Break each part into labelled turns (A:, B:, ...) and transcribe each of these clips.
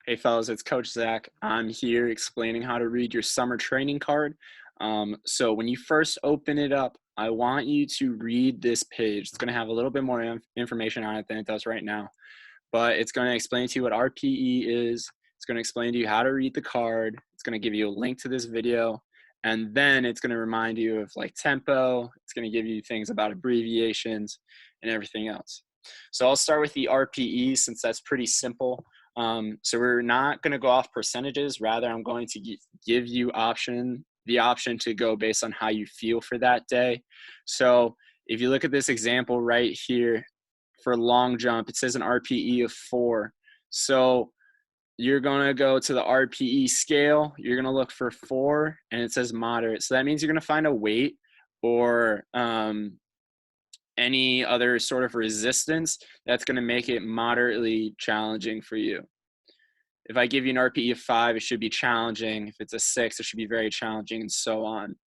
A: Hey fellas, it's Coach Zach. I'm here explaining how to read your summer training card. So when you first open it up, I want you to read this page. It's going to have a little bit more information on it than it does right now, but it's going to explain to you what RPE is. It's going to explain to you how to read the card. It's going to give you a link to this video, and then it's going to remind you of like tempo. It's going to give you things about abbreviations and everything else. So I'll start with the RPE since that's pretty simple. So we're not going to go off percentages. Rather, I'm going to give you the option to go based on how you feel for that day. So if you look at this example right here for long jump, it says an RPE of 4. So you're going to go to the RPE scale. You're going to look for 4, and it says moderate. So that means you're going to find a weight or any other sort of resistance that's going to make it moderately challenging for you. If I give you an RPE of 5, it should be challenging. If it's a 6, it should be very challenging, and so on.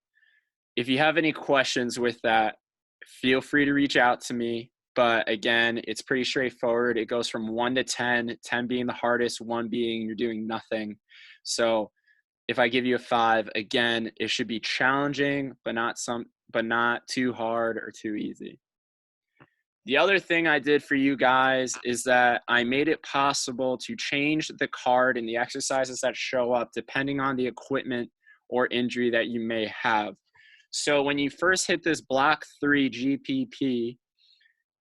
A: If you have any questions with that, feel free to reach out to me. But again, it's pretty straightforward. It goes from 1 to 10, 10 being the hardest, 1 being you're doing nothing. So if I give you a 5, again, it should be challenging, but not too hard or too easy. The other thing I did for you guys is that I made it possible to change the card and the exercises that show up depending on the equipment or injury that you may have. So when you first hit this block 3 GPP,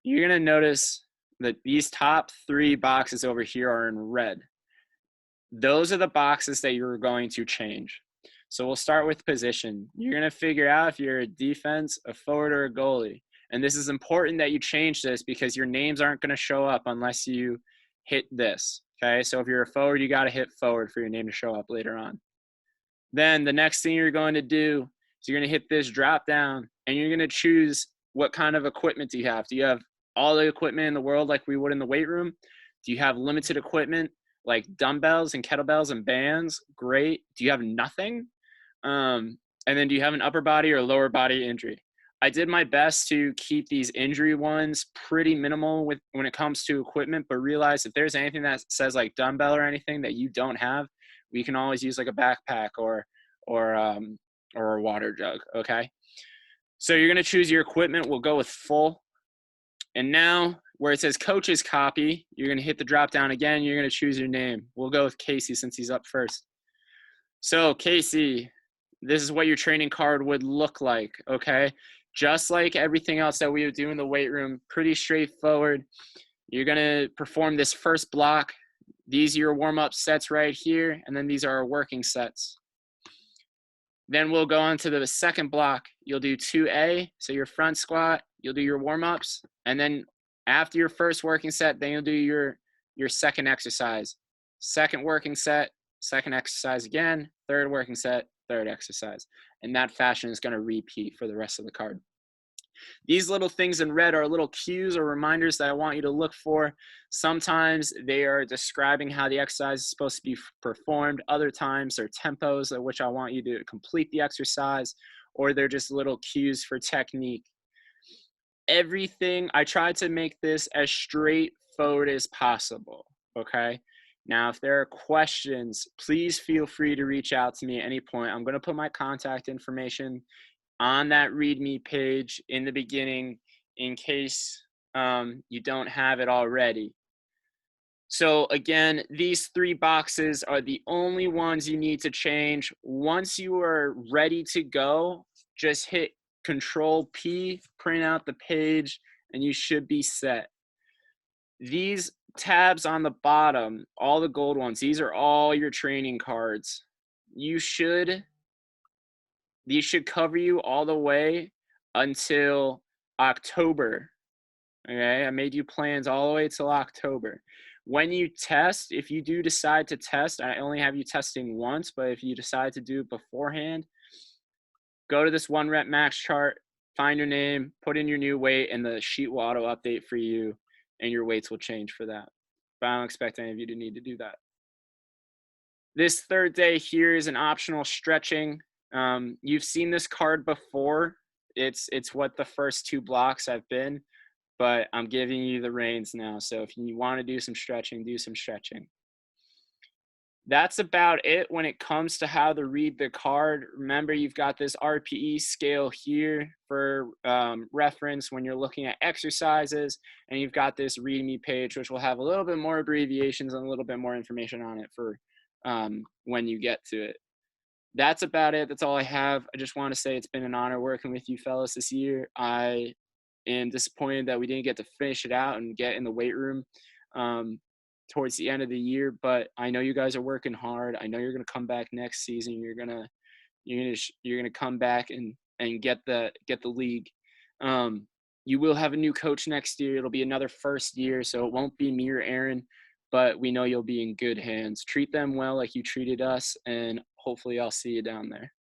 A: you're going to notice that these top 3 boxes over here are in red. Those are the boxes that you're going to change. So we'll start with position. You're going to figure out if you're a defense, a forward, or a goalie. And this is important that you change this because your names aren't going to show up unless you hit this, okay? So if you're a forward, you got to hit forward for your name to show up later on. Then the next thing you're going to do is you're going to hit this drop down, and you're going to choose what kind of equipment do you have. Do you have all the equipment in the world like we would in the weight room? Do you have limited equipment like dumbbells and kettlebells and bands? Great. Do you have nothing? And then do you have an upper body or lower body injury? I did my best to keep these injury ones pretty minimal when it comes to equipment, but realize if there's anything that says like dumbbell or anything that you don't have, we can always use like a backpack or a water jug, okay? So you're gonna choose your equipment. We'll go with full. And now where it says coach's copy, you're gonna hit the drop down again. You're gonna choose your name. We'll go with Casey since he's up first. So Casey, this is what your training card would look like, okay? Just like everything else that we would do in the weight room, pretty straightforward. You're going to perform this first block. These are your warm-up sets right here, and then these are our working sets. Then we'll go on to the second block. You'll do 2A, so your front squat. You'll do your warm-ups, and then after your first working set, then you'll do your second exercise. Second working set, second exercise again, third working set, third exercise. And that fashion is going to repeat for the rest of the card. These little things in red are little cues or reminders that I want you to look for. Sometimes they are describing how the exercise is supposed to be performed. Other times they're tempos at which I want you to complete the exercise, or they're just little cues for technique. Everything, I tried to make this as straightforward as possible, okay? Now, if there are questions, please feel free to reach out to me at any point. I'm going to put my contact information on that README page in the beginning in case you don't have it already. So again, these 3 boxes are the only ones you need to change. Once you are ready to go, just hit Control P, print out the page, and you should be set. These tabs on the bottom, all the gold ones, these are all your training cards. These should cover you all the way until October. Okay, I made you plans all the way till October. When you test, if you do decide to test, I only have you testing once, but if you decide to do it beforehand, go to this 1 rep max chart, find your name, put in your new weight, and the sheet will auto update for you, and your weights will change for that. But I don't expect any of you to need to do that. This third day here is an optional stretching. You've seen this card before. It's what the first 2 blocks have been, but I'm giving you the reins now. So if you want to do some stretching, do some stretching. That's about it when it comes to how to read the card. Remember, you've got this RPE scale here for reference when you're looking at exercises, and you've got this README page, which will have a little bit more abbreviations and a little bit more information on it for when you get to it. That's about it. That's all I have. I just want to say it's been an honor working with you fellas this year. I am disappointed that we didn't get to finish it out and get in the weight room um, towards the end of the year, but I know you guys are working hard. I know you're going to come back next season. You're gonna come back and get the league. Um, you will have a new coach next year. It'll be another first year, so it won't be me or Aaron, but we know you'll be in good hands. Treat them well like you treated us, and hopefully I'll see you down there.